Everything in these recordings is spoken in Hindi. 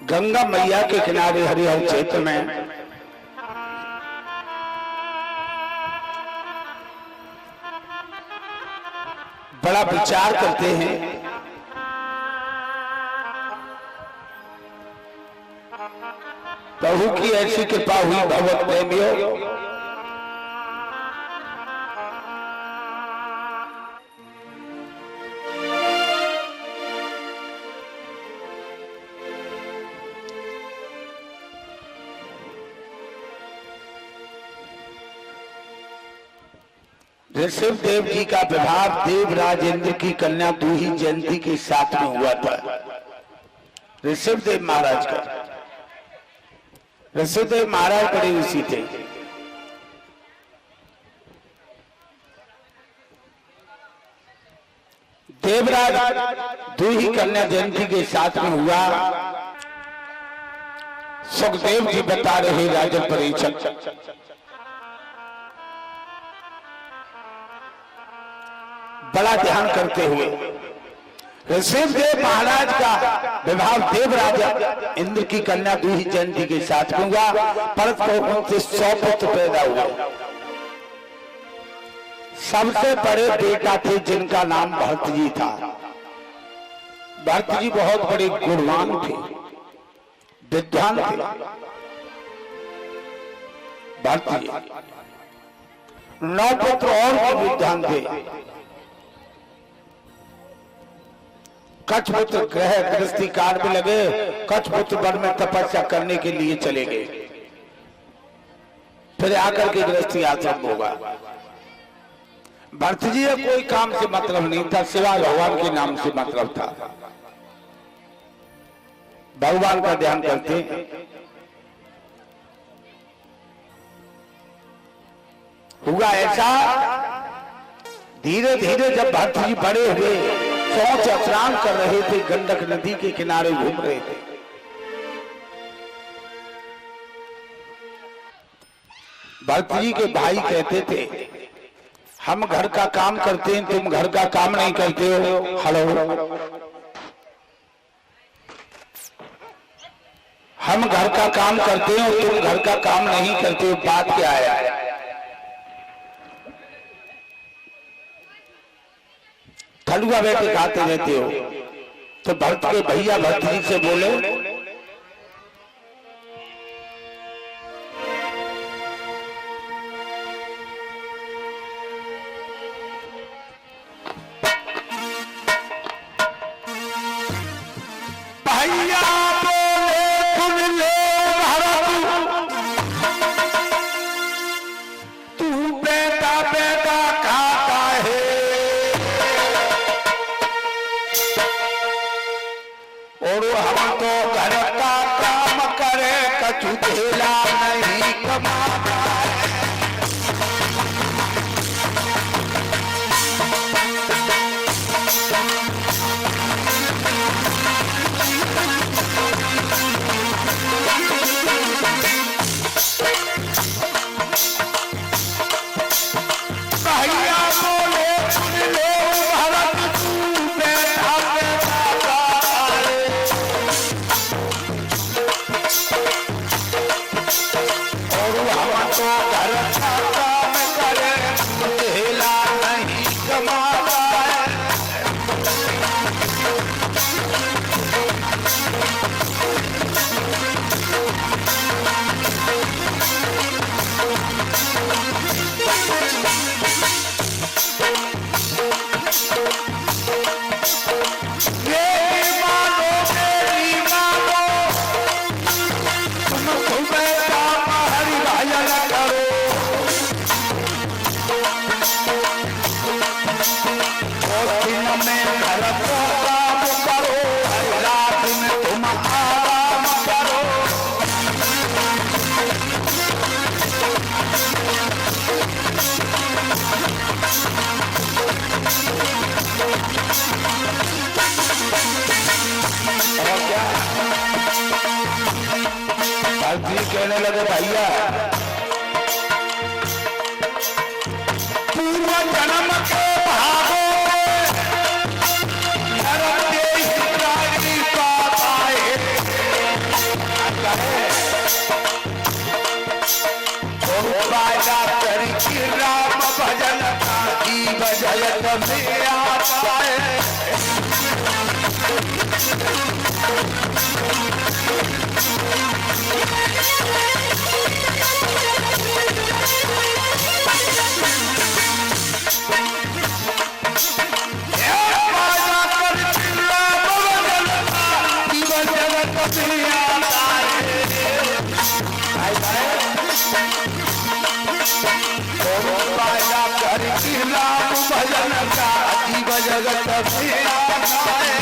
गंगा मैया के किनारे हरिहर क्षेत्र में बड़ा विचार करते हैं। प्रभु की ऐसी कृपा हुई भगवत प्रेमियों, ऋषभ देव जी का विवाह देवराज इंद्र की कन्या दूही जयंती के साथ में हुआ था। ऋषभ देव महाराज का, ऋषभ देव महाराज बड़े ऋषि थे। देवराज दूही कन्या जयंती के साथ में हुआ। सुखदेव जी बता रहे राजन परीक्षक, बड़ा ध्यान करते हुए ऋषभ देव महाराज का विवाह देवराज इंद्र की कन्या दूही जयंती के साथ में हुआ। परत को उनसे 100 पुत्र पैदा हुए। सबसे बड़े बेटा थे जिनका नाम भरत जी था। भरत जी बहुत बड़े गुणवान थे, विद्वान थे। भरत जी 9 पुत्र और भी विद्वान थे। कछपुत्र ग्रह गृहस्थी कार्य में लगे। कछपुत्र वन में तपस्या करने के लिए चले गए, फिर आकर के गृहस्थी आश्रम होगा। भरत जी का कोई काम से मतलब नहीं था, सिवाय भगवान के नाम से मतलब था। भगवान का ध्यान करते। हुआ ऐसा, धीरे धीरे जब भरत जी बड़े हुए, सोच स्नान कर रहे थे, गंडक नदी के किनारे घूम रहे थे। भरत जी के भाई कहते थे, हम घर का काम करते हैं, तुम घर का काम नहीं करते हो। हेलो, हम घर का काम करते हो, तुम घर का काम नहीं करते हो, बात क्या है? खलुआ बैठे खाते रहते हो। तो भरत के भैया भरत जी से बोले, भैया बोले सुन ले भरत, तू बेटा बेटा खाता है। और हम तो घर का काम करे, कछु धेला नहीं कमाता है। भैया बोले सुन ले भरत, तू बेटा बेटा और हम तो घर का काम करे, धेला नहीं कमाता है। मेरी मानो, मेरी मानो, तुम सुबह शाम हरि भजन करो। और दिन में घर का काम करो, रात में तुम आराम करो। और क्या भरत जी कहने लगे, भैया पूर्व जन्म के भागो नरक देश रानी पात आए। भजत में आता है। भजन का जीव जगत में आता है।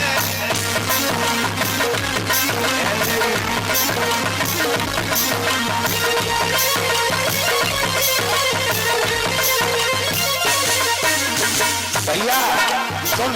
भैया सुन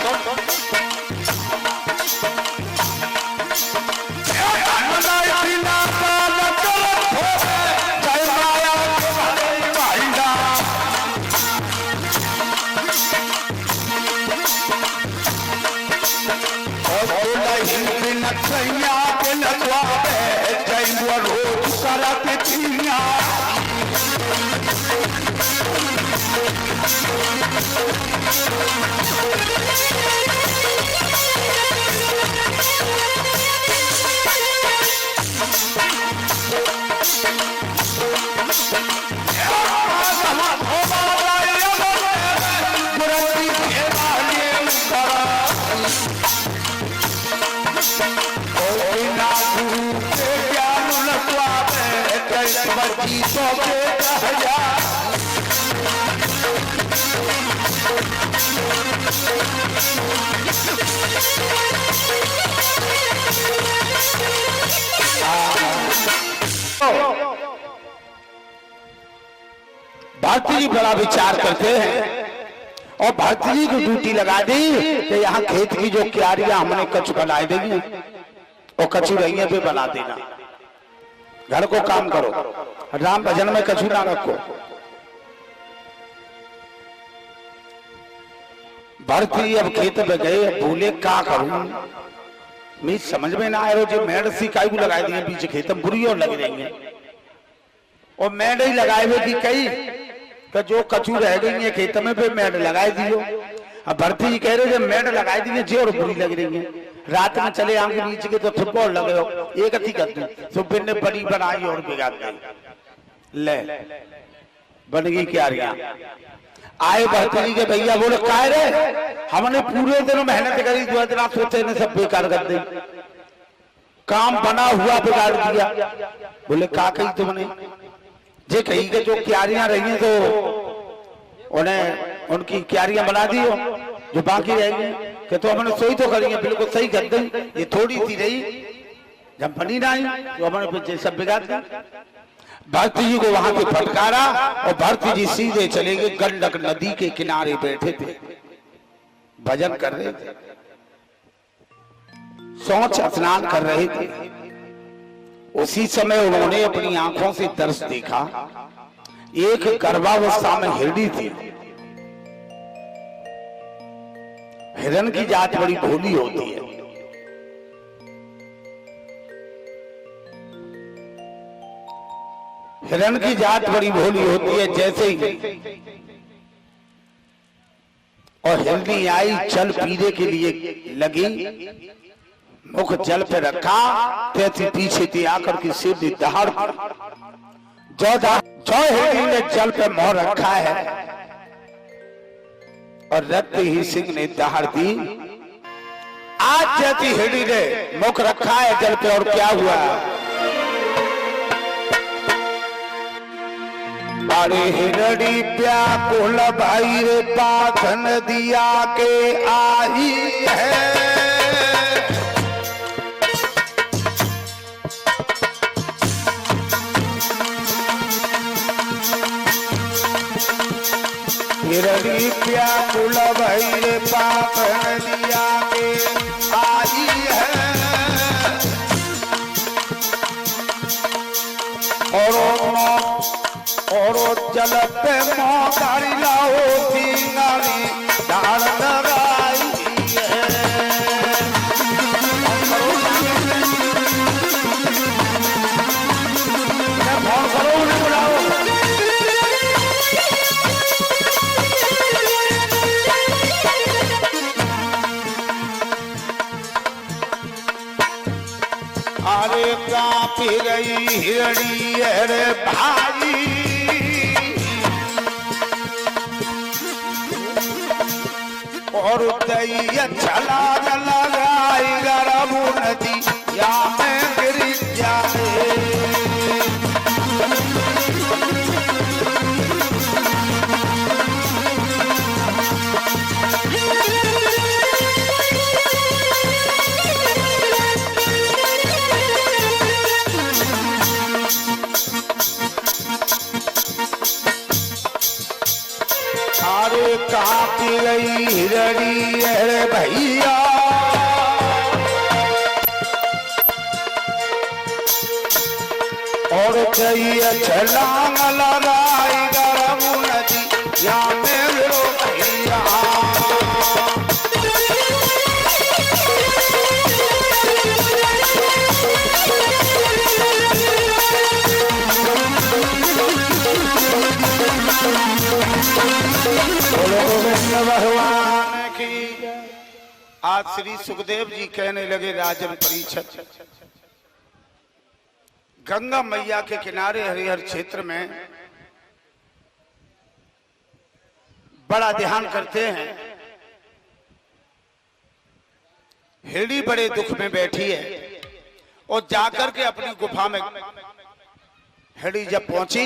भारती जी बड़ा विचार करते हैं और भारती जी को ड्यूटी लगा दी कि यहाँ खेत की जो क्यारियां हमने कछु बनाई देंगे और कछु रही पे बना देना। घर को काम करो, राम भजन में कछु ना रखो। भारती जी अब खेत में गए, बोले क्या करूं, मैं समझ में ना आया। जो मेड़ सी काई को लगाई दी पीछे खेत में बुरी और लग रही है और मेड़ ही लगाए हुए थी कई तो जो कचू रह गई है खेत में पे मेड़ लगाई दियो। अब भरती जी कह रहे थे मेड़ लगाई दी जी और बुरी लग रही है। रात में चले आगे नीचे के तो फुटबॉल लगे हो एक अच्छी कर दी सुबह ने बड़ी बनाई और बिगाड़ गई। ले बन गई क्यारियां। आए भरती जी के भैया बोले काय रे हमने पूरे दिन मेहनत करी, 2 दिन सोचे ने सब बेकार कर दी, काम बना हुआ बिगाड़ दिया। बोले का कही तुमने? जे कहीं के जो क्यारियां रही हैं तो उन्हें उनकी क्यारियां बना दी हो, जो बाकी रहेगी कि तो हमने सोई तो करी है, बिल्कुल सही कर दी। ये थोड़ी सी रही जब बनी ना आई तो हमने सब बिगाड़ दी। भारती जी को वहां पे फटकारा और भारती जी सीधे चले गए। गंडक नदी के किनारे बैठे थे, भजन कर रहे थे, शौच स्नान कर रहे थे। उसी समय उन्होंने अपनी आंखों से दर्श देखा। एक गर्भावस्था में हिरणी थी। हिरण की जात बड़ी भोली होती है। हिरण की जात बड़ी भोली होती है। जैसे ही और हिरणी आई, जल पीने के लिए लगी, मुख जल पे रखा, तैसी पीछे थी आकर की सीधी दहाड़ जो हिरणी ने जल पे मोहर रखा है और रक्त ही सिंह ने दहाड़ दी। आज जैसी हिरणी ने मुख रखा है जल पे और क्या हुआ? अरे हिरणी व्याकुल भाई रे पाथन दिया के आई है। हिरणी व्याकुल भाई रे पाथन दिया के आई है। और जल पे मोकारी लाओ सिंगारी डाल लगाई है। अरे कांपी गई हिरणी अरे भाई और दैया चला लगाई गरम नदी या में गिर जाए कांपी गई हिरणी अरे भैया और दैया छलांग लगाई गरम नदी या मेरो भैया भगवान की। आज श्री सुखदेव जी कहने लगे राजन परीक्षित गंगा मैया के किनारे हरिहर क्षेत्र में बड़ा ध्यान करते हैं। हिरणी बड़े दुख में बैठी है और जाकर के अपनी गुफा में हिरणी जब पहुंची,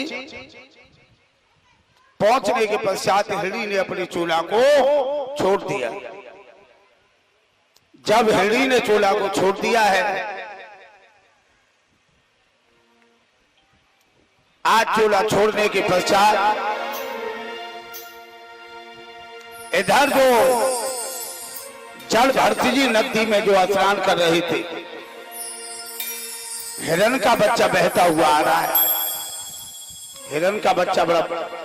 पहुंचने के पश्चात हिरणी ने अपनी चूल्हा को छोड़ दिया। जब हिरणी ने चूल्हा को छोड़ दिया है, आज चूल्हा छोड़ने के पश्चात इधर जो जल भरती जी नदी में जो स्नान कर रही थी, हिरण का बच्चा बहता हुआ आ रहा है। हिरण का बच्चा बड़ा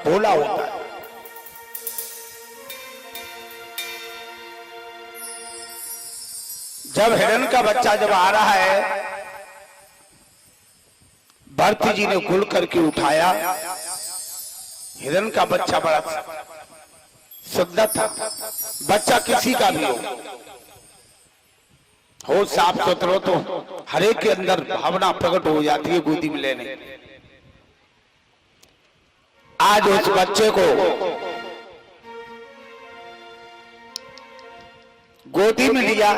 भोला होता है। जब हिरण का बच्चा जब आ रहा है, भरती जी ने गुल करके उठाया। हिरण का बच्चा बड़ा सुंदर था। बच्चा किसी का भी हो साफ सुथरा तो हर एक के अंदर भावना प्रकट हो जाती है गोदी में लेने। आज उस बच्चे को गोदी में लिया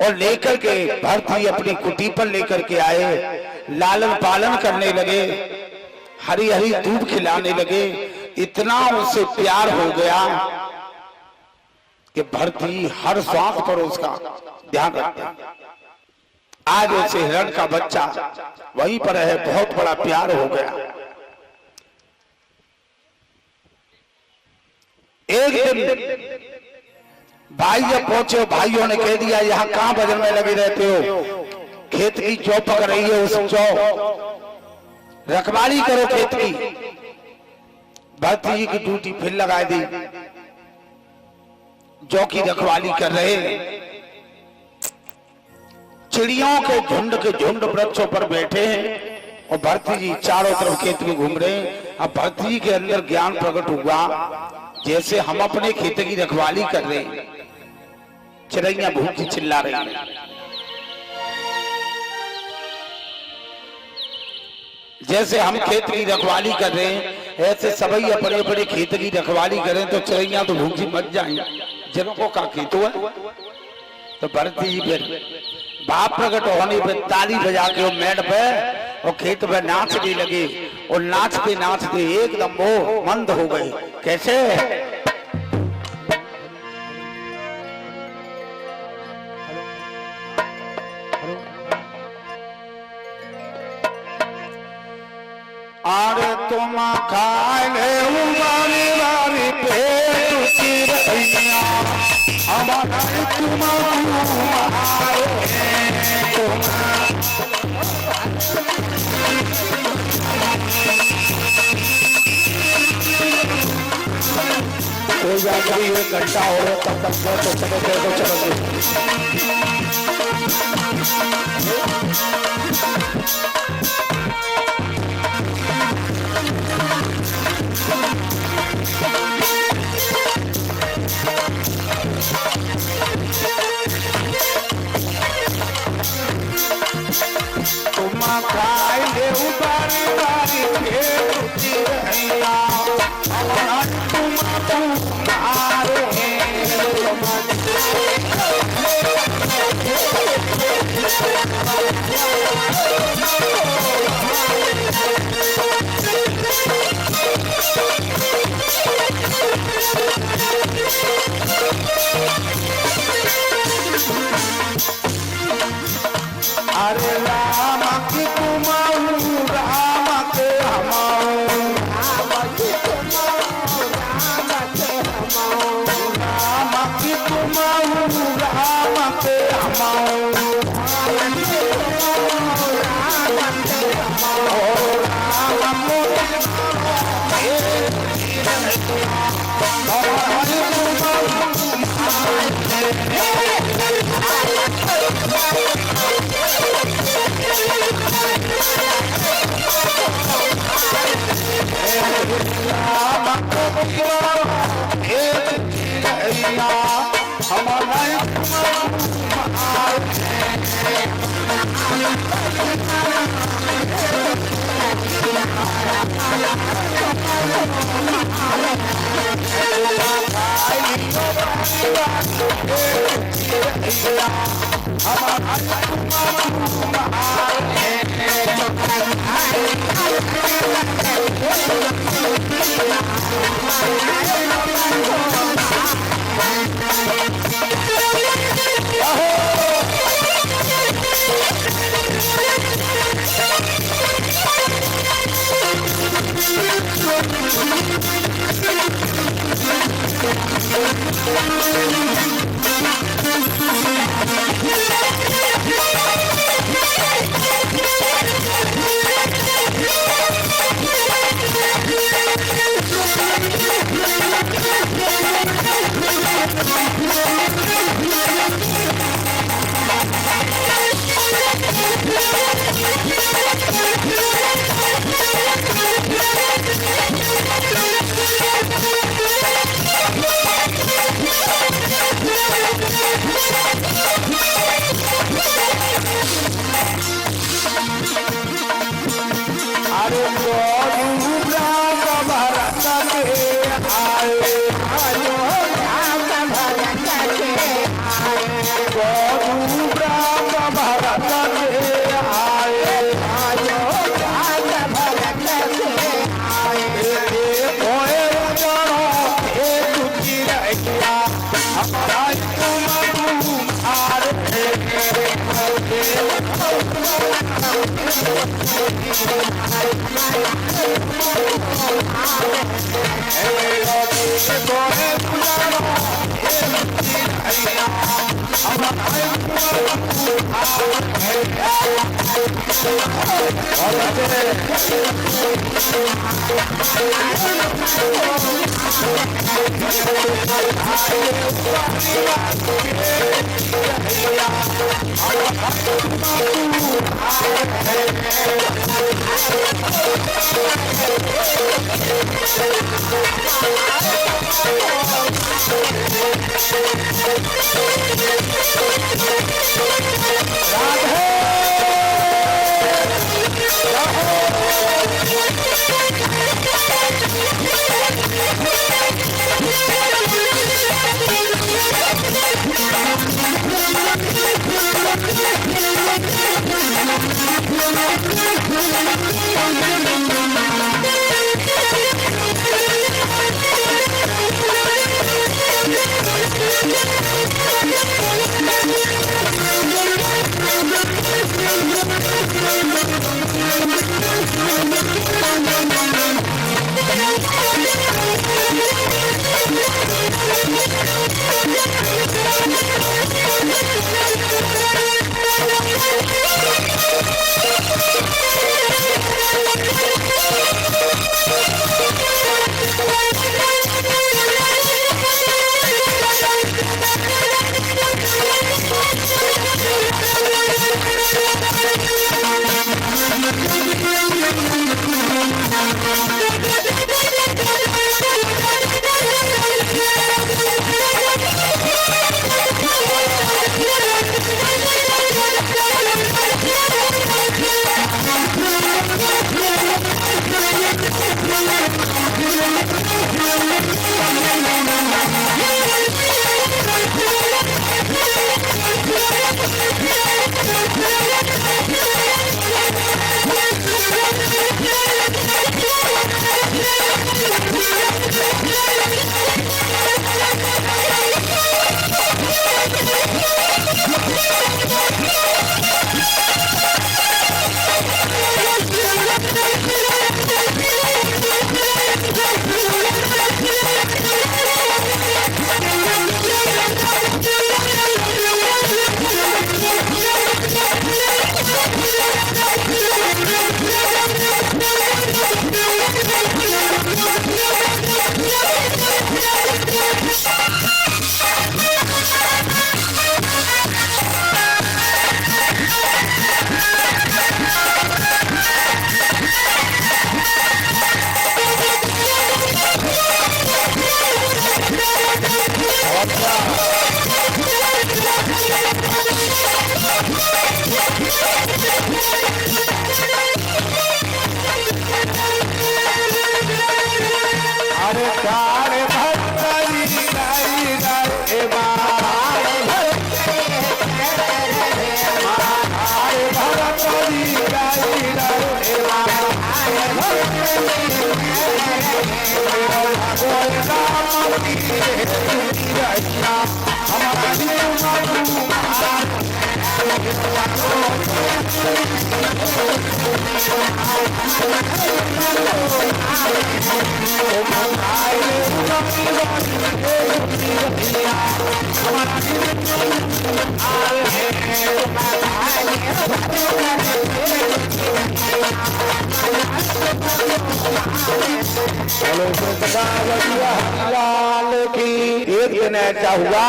और लेकर के भरती अपनी कुटी पर लेकर के आए। लालन पालन करने लगे, हरी हरी दूध खिलाने लगे। इतना उससे प्यार हो गया कि भरती हर सांस पर उसका ध्यान रखते। आज उसे हिरण का बच्चा वहीं पर है, बहुत बड़ा प्यार हो गया। एक दिन भाई जब पहुंचे, भाइयों ने कह दिया यहाँ कहां भजन में लगे रहते हो, खेत की जौ पक रही है, उस जौ रखवाली करो खेत की। भरती जी की ड्यूटी फिर लगा दी, जौ की रखवाली कर रहे। चिड़ियों के झुंड वृक्षों पर बैठे हैं और भरती जी चारों तरफ खेत में घूम रहे हैं। अब भरती जी के अंदर ज्ञान प्रकट हुआ, जैसे हम अपने खेत की रखवाली कर रहे हैं, चिड़ैया भूखी चिल्ला रही हैं। जैसे हम खेत की रखवाली कर रहे हैं, ऐसे सभी अपने अपने खेत की रखवाली करें तो चिड़ैया तो भूखी मर जाएंगी। जिनको का खेत हुआ तो भरती जी फिर बाप प्रकट होने पे ताली बजा के वो मेड़ पे और खेत पे नाचने लगे और नाचते नाचते एकदम वो मंद हो गए। कैसे? अरे तुम खाए वाली वाली पेट चिड़ैया हमारा तुम हो जाती है घंटा हो रहा तब तक तो चलो खाई ले बारी बारी के तुझी रहिया हमारा तुम्हारे अरे राम की तुमाऊ राम के हमाऊ राम की तुमाऊ राम के हमाऊ राम की तुमाऊ राम के हमाऊ राम की तुमाऊ राम के हमाऊ राम अरे कारे भक्तरी गाई गाए मारे भक्तरी गाई गाए लाल की एक दिन ऐसा हुआ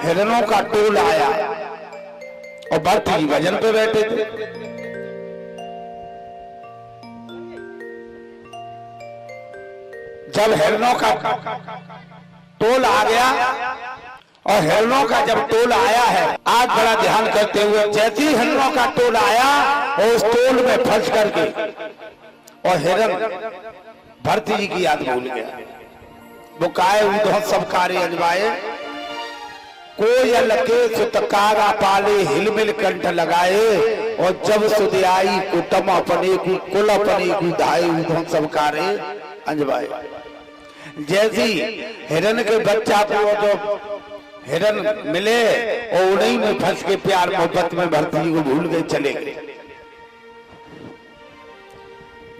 हिरणों का टोल आया और भरती जी भजन पे बैठे थे। जब हिरणों का टोल आ गया और हिरणों का जब टोल आया है, आज बड़ा ध्यान करते हुए जैसे ही हिरणों का टोल आया और उस टोल में फंस करके और हिरण भरती जी की याद भूल गया। वो काए उधर सब कार्य अजवाए कोयल के सुतकारा पाले हिलमिल कंठ लगाए और जब सुध आई कुटम अपने की कुल अपने की धाये उधर सब कार्य अजवाए। जैसी हिरण के बच्चा को जो हिरण मिले और उन्हीं में फंस के प्यार मोहब्बत में भरती जी को भूल गए, चले गए।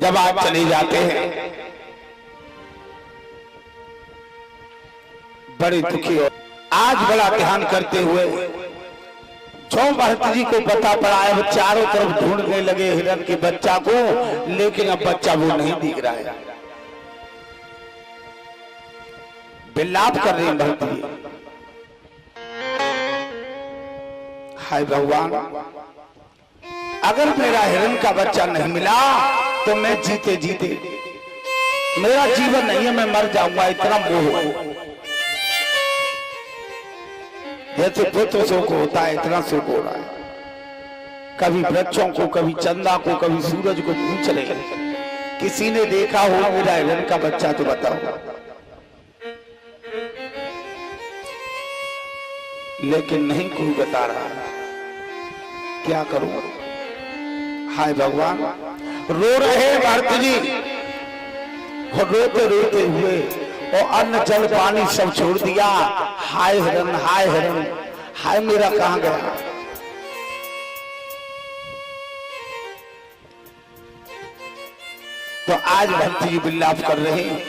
जब आप चले जाते हैं बड़े दुखी हो। आज बड़ा ध्यान करते हुए जो भरती जी को पता पड़ा है, वो चारों तरफ ढूंढने लगे हिरण के बच्चा को, लेकिन अब बच्चा वो नहीं दिख रहा है। विलाप कर रही भरती जी, हाय भगवान, अगर मेरा हिरण का बच्चा नहीं मिला तो मैं जीते जीते मेरा जीवन नहीं है, मैं मर जाऊंगा, इतना मोह। जैसे पुत्र शोक होता है इतना शोक हो रहा है। कभी वृक्षों को, कभी चंदा को, कभी सूरज को पूछ रहे, किसी ने देखा हो मेरा हिरण का बच्चा तो बताओ। लेकिन नहीं कोई बता रहा, क्या करूं? हाय भगवान, रो रहे भरती जी और रोते रोते हुए और अन्न जल पानी सब छोड़ दिया। हाय हिरण, हाय हिरण, हाय मेरा कहां गया? तो आज भरती जी विलाप कर रहे हैं।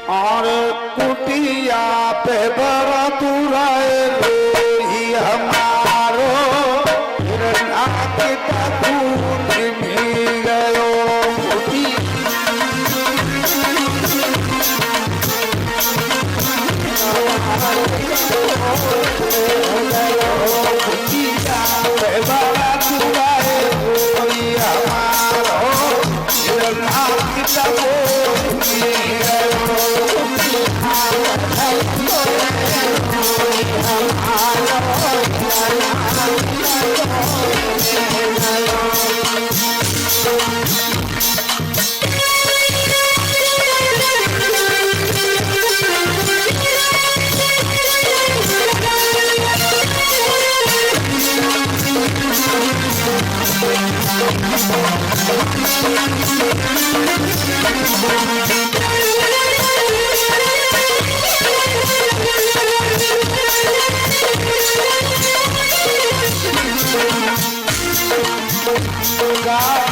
और कुटिया पे बड़ा तुराए ही हमारो हिरणा के दूर भी गयो। कुटिया पे बड़ा तुराए ही हमारो हिरणा के दूर भी गयो।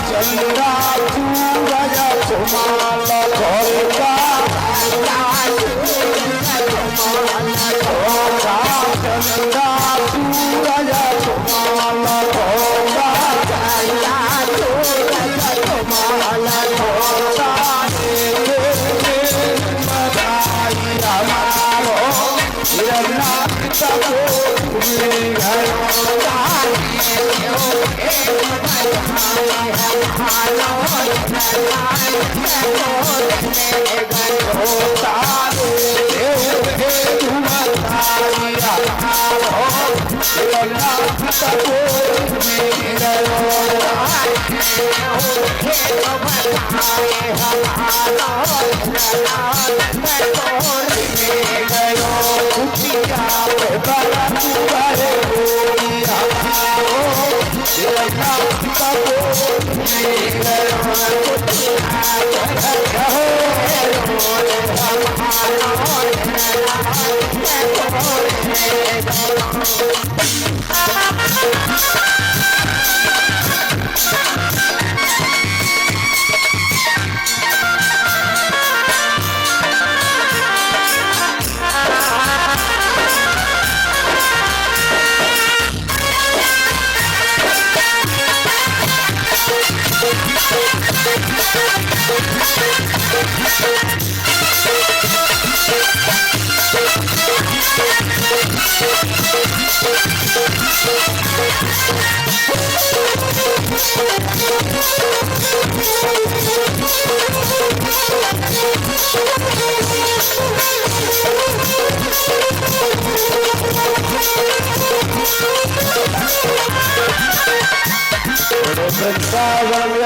चंद्रा सूरज सुमाल घोरका चंद्रा सूरज सुमाल घोरका हमारो हिरणा को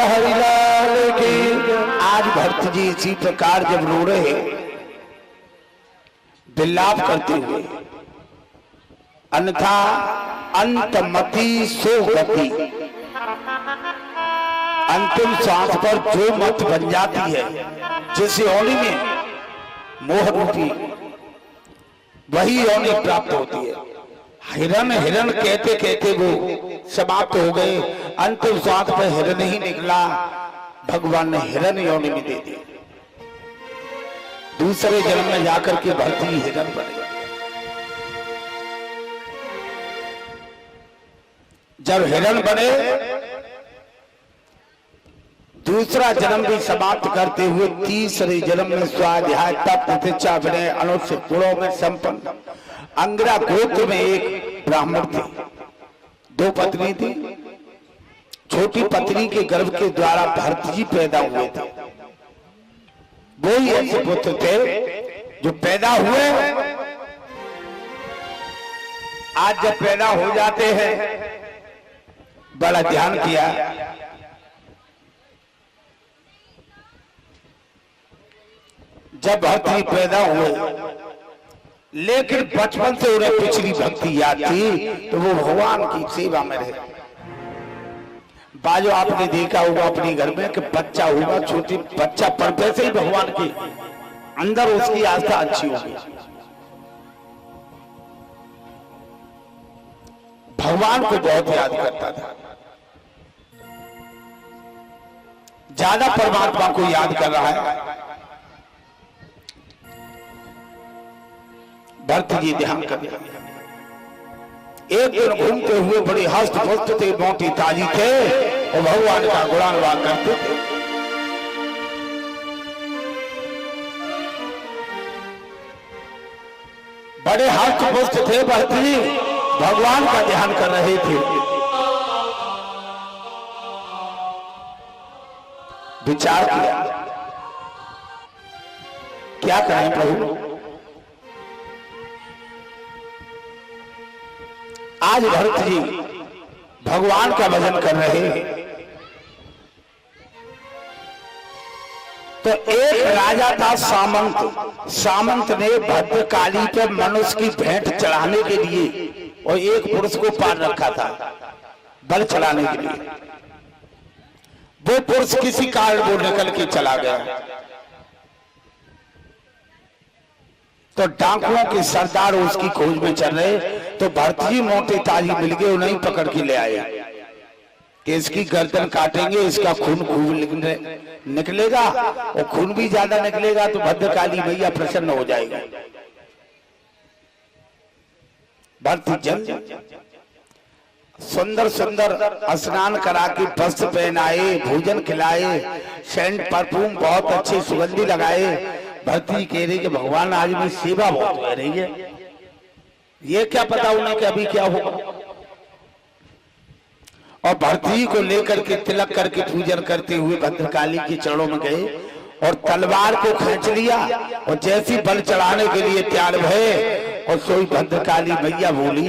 हरिलाल की। आज भक्त जी इसी प्रकार जब रो रहे विलाप करते हुए, अन्यथा अंतमति सो गति, अंतिम सांस पर जो मत बन जाती है, जिस योनि में मोह रूपी वही योनि प्राप्त होती है। हिरण हिरण कहते कहते वो समाप्त हो गए, अंतिम सांस पर हिरण ही निकला, भगवान ने हिरण योनि में दे दी। दूसरे जन्म में जाकर के भक्ति हिरण बने। जब हिरण बने, दूसरा जन्म भी समाप्त करते हुए तीसरे जन्म में स्वाध्याय तप प्रतीक्षा विनय अनुष्ठित गुणों में संपन्न अंगिरा गोत्र में एक ब्राह्मण थे। दो पत्नी थी। छोटी पत्नी के गर्भ के द्वारा भरत जी पैदा हुए थे। वो ही ऐसे पुत्र थे जो पैदा हुए, आज जब पैदा हो जाते हैं, बड़ा ध्यान किया, जब भरत जी पैदा हुए, लेकिन बचपन से उन्हें पिछली भक्ति याद थी, तो वो भगवान की सेवा में रहे। बाजो आपने देखा होगा अपने घर में कि बच्चा होगा, छोटी बच्चा पड़ते से ही भगवान की अंदर उसकी आस्था अच्छी होगी। भगवान को बहुत याद करता था, ज्यादा परमात्मा को याद कर रहा है। भरत जी ध्यान कर, एक दिन घूमते हुए बड़ी हस्त पुस्त थे, मोटी ताजी थे और भगवान का गुणानुवाद करते थे। बड़े हस्त पुस्त थे भरत जी, भगवान का ध्यान कर रहे थे। विचार किया, क्या करें प्रभु, आज भरत जी भगवान का भजन कर रहे हैं, तो एक राजा था सामंत। सामंत ने भद्रकाली पे मनुष्य की भेंट चढ़ाने के लिए और एक पुरुष को पार रखा था बल चढ़ाने के लिए। वो पुरुष किसी कारण वो निकल के चला गया, तो डाकुओं के सरदार उसकी खोज में चल रहे, तो भरत जी मोटे ताजी मिल गए, उन्हें पकड़ के ले आए कि इसकी गर्दन काटेंगे, इसका खून खूब निकलेगा और खून भी ज्यादा निकलेगा तो भद्रकाली मैया प्रसन्न हो जाएगी। भरत जल सुंदर सुंदर स्नान करा के वस्त्र पहनाए, भोजन खिलाए, सेंट परफ्यूम बहुत अच्छी सुगंधी लगाए। भरत जी कह रही कि भगवान आज भी सेवा बहुत हो रही है, ये क्या पता उन्हें कि अभी क्या होगा। और भरती को लेकर के तिलक करके पूजन करते हुए भद्रकाली के चरणों में गए और तलवार को खींच लिया और जैसी बल चढ़ाने के लिए तैयार भये और सोई भद्रकाली मैया बोली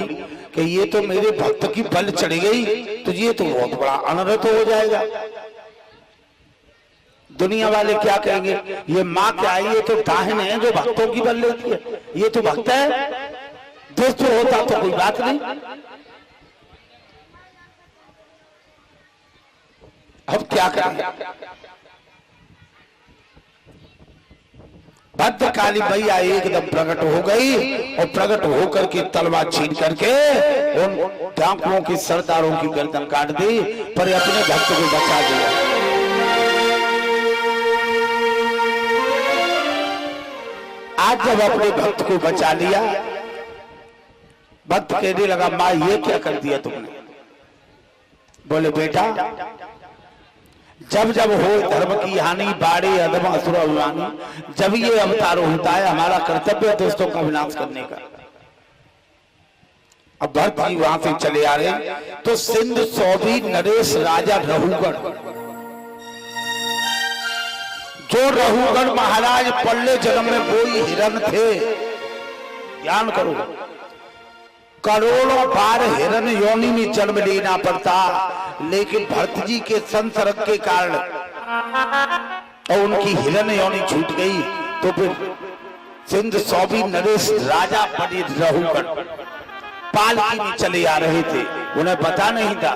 कि ये तो मेरे भक्त की बल चढ़ गई तो ये तो बहुत बड़ा अनर्थ हो जाएगा। दुनिया वाले क्या कहेंगे, ये माँ क्या है, ये तो दाहिन है जो भक्तों की बल लेती है, ये तो भक्त है, दोस्त होता तो कोई बात नहीं। अब क्या करें, भद्रकाली मैया एकदम प्रकट हो गई और प्रकट होकर के तलवार छीन करके उन डाकुओं की सरदारों की गर्दन काट दी, पर अपने भक्त को बचा दिया। आज जब अपने भक्त को बचा लिया, भक्त कहने लगा माँ ये क्या कर दिया तुमने। बोले बेटा जब जब हो धर्म की हानि बाड़े अधम असुर अभिमानी, जब ये अवतार होता है हमारा कर्तव्य दोस्तों का विनाश करने का। अब भरत जी वहां से चले आ रहे तो सिंध सौभी नरेश राजा रहुगढ़, जो रहुगढ़ महाराज पल्ले जन्म में कोई हिरण थे, ध्यान करो, करोड़ों बार हिरण योनि में जन्म लेना पड़ता, लेकिन भरत जी के संसर्ग के कारण और उनकी हिरण योनि छूट गई तो फिर सिंध सौभी नरेश राजा बने रहुगढ़ पालकी में चले आ रहे थे, उन्हें पता नहीं था।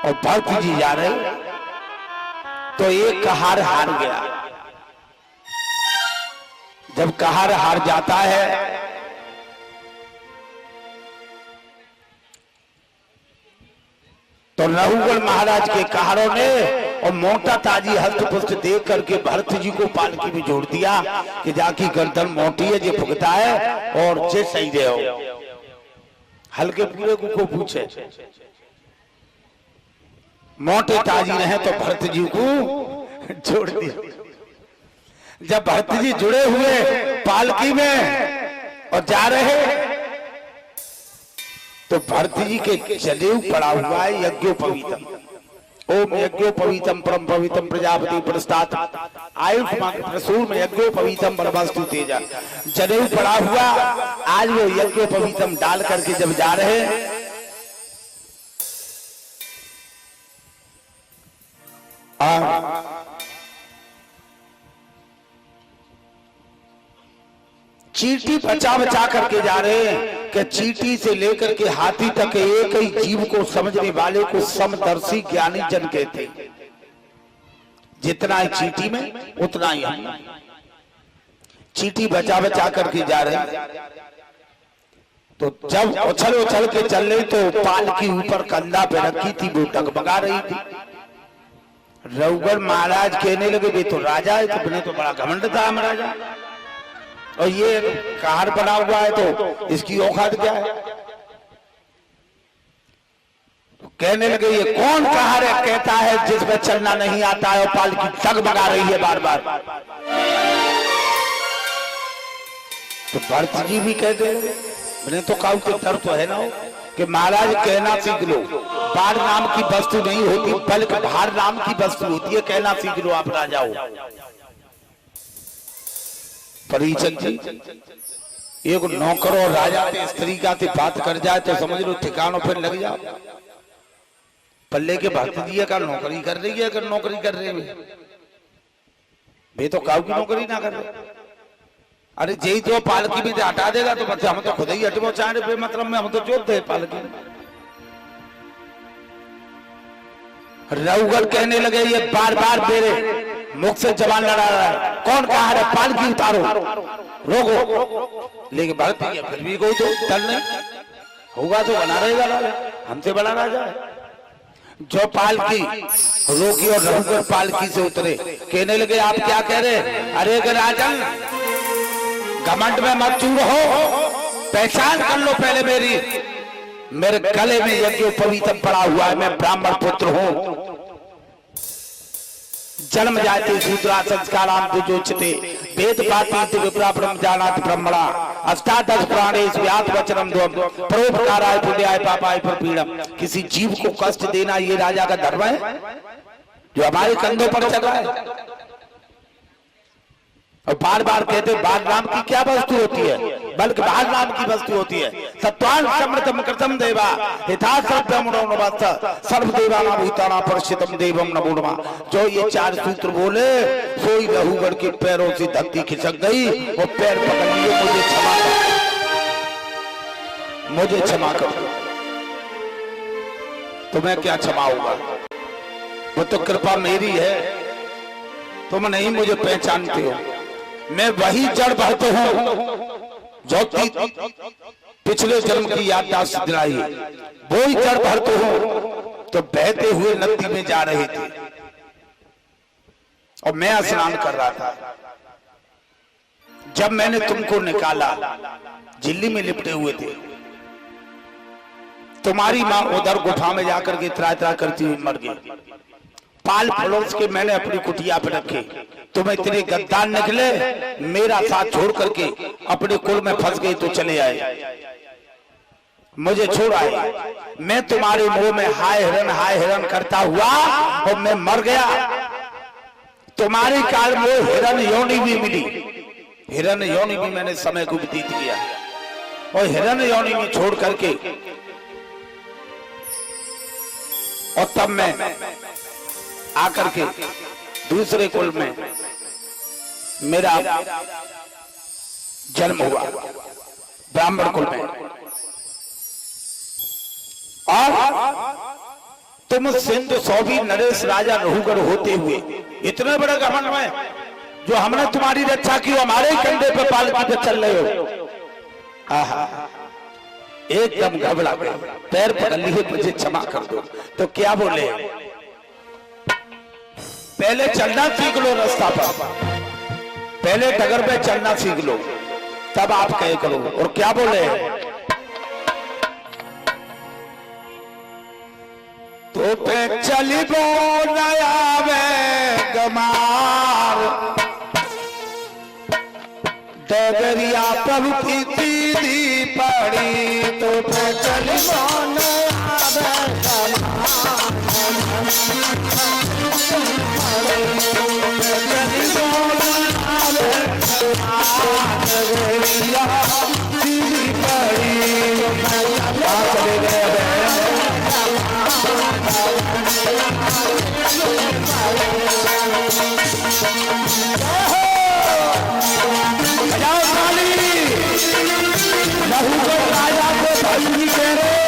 और भरत जी जा रहे तो एक कहार हार गया। जब कहार हार जाता है तो रहुगढ़ महाराज के कहारों ने और मोटा ताजी हस्तपुष्ट देख करके भरत जी को पालकी में जोड़ दिया कि जाकी गर्दन मोटी है जे भुगता है और जे सही दे हो। हल्के पूरे को पूछे, मोटे ताजी रहे तो भरत जी को जोड़ दिया। जब भरत जी जुड़े हुए पालकी में और जा रहे तो भरत जी के जनेऊ पड़ा हुआ है यज्ञोपवीतम, ओम यज्ञोपवीतम परम पवित्रम प्रजापति प्रस्तात् आयुष्मान प्रसूर में यज्ञोपवीतम परमस्तु तेजा, जनेऊ पड़ा हुआ। आज वो यज्ञोपवीतम डाल करके जब जा रहे चींटी बचा बचा करके जा रहे हैं कि चींटी से लेकर के हाथी तक एक ही जीव को समझने वाले को समदर्शी ज्ञानी जन कहते हैं। जितना ही चींटी में उतना ही हम। चींटी बचा बचा करके जा रहे हैं तो जब उछल उछल के चल रही तो पाल की ऊपर कंधा पे रखी थी वो डगमगा रही थी। रहुगढ़ महाराज कहने लगे वे तो राजा है, तुमने तो बड़ा घमंड था हम राजा, और ये कार बना हुआ है तो इसकी औकात क्या है। कहने लगे ये कौन कार है, कहता है जिसमें चलना नहीं आता है और पालकी डगमगा रही है बार बार। तो भरत जी भी कहते मैंने तो कहा कि डर तो है ना कि महाराज कहना सीख लो, बाढ़ नाम की वस्तु नहीं होती बल्कि भार नाम की वस्तु होती है, कहना सीख लो आप राजा हो। परिचन जी एक नौकर और राजा के स्त्री का बात कर जाए तो समझ लो ठिकानों पर लग जाओ। पल्ले के भक्त जी का नौकरी कर रही है, अगर नौकरी कर रहे हैं वे तो काऊ की नौकरी ना कर रहे। अरे जय तो पालकी में हटा देगा तो बच्चे हम तो खुद ही हटवो चाहे मतलब में हम तो जोत दे पालकी। रहुगढ़ कहने लगे ये बार बार मेरे मुख से जवान लड़ा रहा है, कौन कहा है पालकी उतारो रोको। लेकिन भरत जी फिर भी कोई तो डर नहीं होगा तो बना रहेगा, हमसे बड़ा राजा है। जो पालकी रोकी और रहुगढ़ पालकी से उतरे, कहने लगे आप क्या कह रहे। अरे राजन घमंड में मत चूर हो, पहचान कर लो पहले मेरे गले में यज्ञोपवीतम पड़ा हुआ है, मैं ब्राह्मण पुत्र हूं। जन्म जायते शूद्रा संस्काराम दुजोचते वेद पाती विप्रा ब्रह्म जानाति ब्रह्मणा अष्टादश प्राणेश व्यात वचनम द्वम परोपकाराय पुण्याय पापाय परपीड़म। किसी जीव को कष्ट देना ये राजा का धर्म है जो हमारे कंधों पर चल रहा है? और बार बार कहते बाल राम की क्या वस्तु होती है, बल्कि बाल राम की वस्तु होती है। सत्वान समृतम कृतम देवा हिता सर्व देवानां भूतानां परिषितम देवम नमो नमः। जो ये चार सूत्र बोले सोई लहूगढ़ के पैरों से धरती खिसक गई, वो पैर पकड़ लिए, मुझे क्षमा कर, मुझे क्षमा कर। तुम्हें क्या क्षमा होगा, वो तो कृपा मेरी है, तुम नहीं मुझे पहचानते हो। मैं वही जड़ बहते हूं जो पिछले जन्म की याददाश्त दिलाई, वही जड़ भरते हूं तो बहते हुए नदी में जा रहे थे और मैं स्नान कर रहा था। जब मैंने तुमको निकाला, झिल्ली में लिपटे हुए थे, तुम्हारी मां उधर गुफा में जाकर के इतरा इतरा करती हुई मर गई। पाल पड़ोस के मैंने अपनी कुटिया पे रखे, तुम इतने गद्दार निकले, मेरा साथ छोड़ करके अपने कुल में फंस गए तो चले आए, मुझे छोड़ आए। मैं तुम्हारे मुंह में हाय हिरन करता हुआ और मैं मर गया। तुम्हारी काल में हिरन योनि भी मिली, हिरन योनि भी मैंने समय को व्यतीत किया और हिरन योनि में छोड़ करके और तब मैं आकर के दूसरे कुल में मेरा जन्म हुआ, ब्राह्मण कुल में। और तुम सिंधु सौभी नरेश राजा लहूगढ़ होते हुए इतने बड़े घमंड में जो हमने तुम्हारी रक्षा की, हमारे कंधे पे पालकी पे चल रहे हो। आहा, एकदम घबरा गए, पैर पकड़ लिए, मुझे क्षमा कर दो। तो क्या बोले, पहले चलना सीख लो रास्ता पर, पहले डगर पे चलना सीख लो, तब आप कहे करो। और क्या बोले, तो पे चली बो नया वे गमार डगरिया पर दीदी पड़ी, तो पे चली बो नया वे गमार लहूगढ़ राजा को भस्मी कह रहे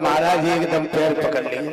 महाराज एकदम पैर पकड़ लिए।